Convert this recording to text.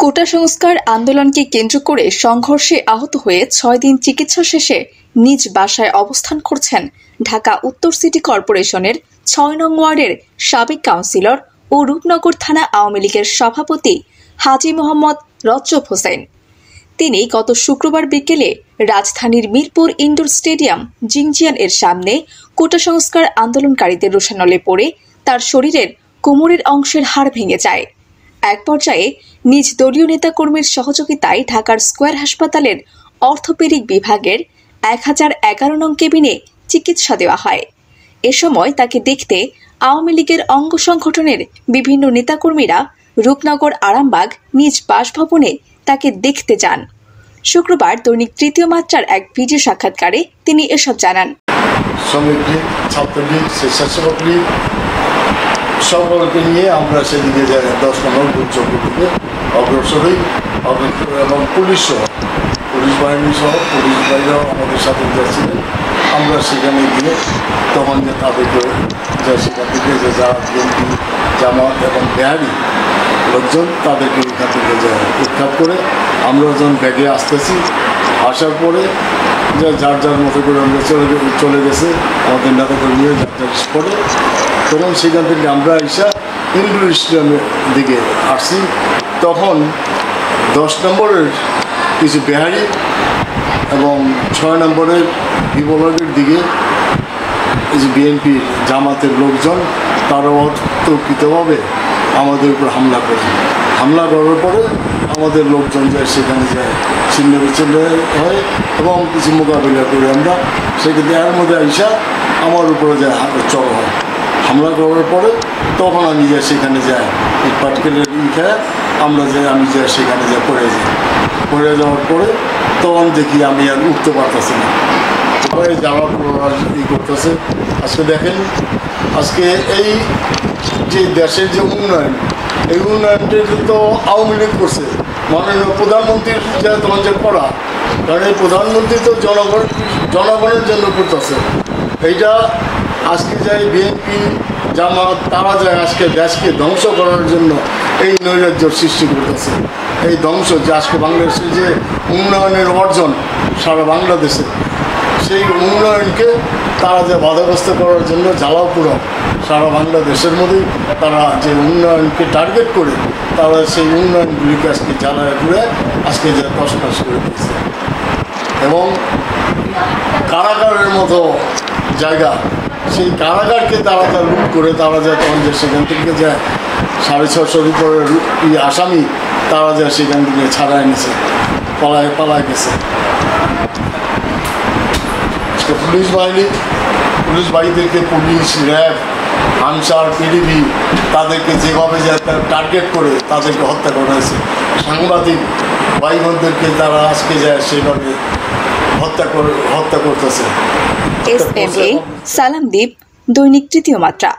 কোটা সংস্কার আন্দোলনকে কেন্দ্র করে সংঘর্ষে আহত হয়ে ৬ দিন চিকিৎসা শেষে নিজ বাসায় অবস্থান করছেন ঢাকা উত্তর সিটি কর্পোরেশনের ৬ নং ওয়ার্ডের সাবেক কাউন্সিলর ও রূপনগর থানা আওয়ামী লীগের সভাপতি হাজী মোহাম্মদ রজব হোসেন। তিনি গত শুক্রবার বিকেলে রাজধানীর মিরপুর ইনডোর স্টেডিয়াম জিংজিয়ান এর সামনে কোটা সংস্কার আন্দোলনকারীদের রোষানলে পড়ে তার শরীরের কোমরের অংশের হাড় ভেঙে যায়। এক পর্যায়ে নিজ দলীয় নেতাকর্মীর সহযোগিতায় ঢাকার স্কয়ার হাসপাতালের অর্থোপেডিক বিভাগের ১০১১ নং কেবিনে চিকিৎসা দেওয়া হয়। এ সময় তাকে দেখতে আওয়ামী লীগের অঙ্গ সংগঠনের বিভিন্ন নেতাকর্মীরা রূপনগর আরামবাগ নিজ বাসভবনে তাকে দেখতে যান। শুক্রবার দৈনিক তৃতীয় মাত্রার এক ভিডিও সাক্ষাৎকারে তিনি এসব জানান। সকলকে নিয়ে আমরা সেদিকে যাই 10 নম্বর চৌকিতে অগ্রসর হই এবং পুলিশ বাহিনী সহ পুলিশ বাহিনীরাও আমাদের সাথে যাচ্ছিলেন। আমরা সেখানে গিয়ে তখন যে তাদেরকে সেখান থেকে যে যারা বিএনপি জামাত এবং বিহারি লোকজন তাদেরকে এখান থেকে উৎখাত করে আমরা যখন ব্যাগে আসতেছি, আসার পরে যে যার যার মতো করে আমরা চলে গেছে আমাদের নেতাকর্মীরা যার যার স্পটে। তখন সেখান থেকে আমরা এসে ইনডোর স্টেডিয়ামের দিকে আসছি। তখন 10 নম্বরের কিছু বিহারি এবং 6 নম্বরের বিভাগের দিকে কিছু বিএনপি জামাতের লোকজন তারা অতর্কিতভাবে আমাদের উপর হামলা করার পরে আমাদের লোকজন যায় সেখানে যায় ছিন্ন বিচ্ছিন্ন হয় এবং কিছু মোকাবিলা করে আমরা সেক্ষেত্রে এর মধ্যে আইসা আমার উপরে যায় চড়া হয়। হামলা করার পরে তখন আমি যাই সেখানে যাই পাটকেলের খেয়ে আমি যাই সেখানে পড়ে যাওয়ার পরে তখন দেখি আমি আর উঠতে পারতেছি না। সবাই যাওয়ার করতেছে। আজকে দেখেন, আজকে এই যে দেশের যে উন্নয়ন, এই উন্নয়নটা তো আওয়ামী লীগ করছে, মাননীয় প্রধানমন্ত্রীর যে তখন যে করা, কারণ এই প্রধানমন্ত্রী তো জনগণের জন্য করতেছে। এইটা আজকে যাই বিএনপি জামাত তারা যায় আজকে দেশকে ধ্বংস করার জন্য এই নৈরাজ্য সৃষ্টি করতেছে। এই ধ্বংস যে আজকে বাংলাদেশের যে উন্নয়নের অর্জন সারা বাংলাদেশে, সেই উন্নয়নকে তারা যে বাধাগ্রস্ত করার জন্য জ্বালাও পুরো সারা বাংলাদেশের মধ্যেই তারা যে উন্নয়নকে টার্গেট করে তারা সেই উন্নয়নগুলিকে আজকে জ্বালায় পুড়ে আজকে যে তছনছ করে দিয়েছে। এবং কারাগারের মতো জায়গা, সেই কারাগারকে তারা যা লুট করে তারা যায় তখন যে সেখান থেকে যায় 650-র উপরে আসামি তারা যায় সেখান থেকে ছাড়াই নিছে, পালায় গেছে। পুলিশ বাহিনীদেরকে পুলিশ, র্যাব, আনসার, পিডিবি তাদেরকে যেভাবে যায় টার্গেট করে তাদেরকে হত্যা করা হয়েছে। সাংবাদিক ভাই বোনদেরকে তারা আজকে যায় সেভাবে হত্যা করতেছে। এসএমএ সালামদ্বীপ, দৈনিক তৃতীয় মাত্রা।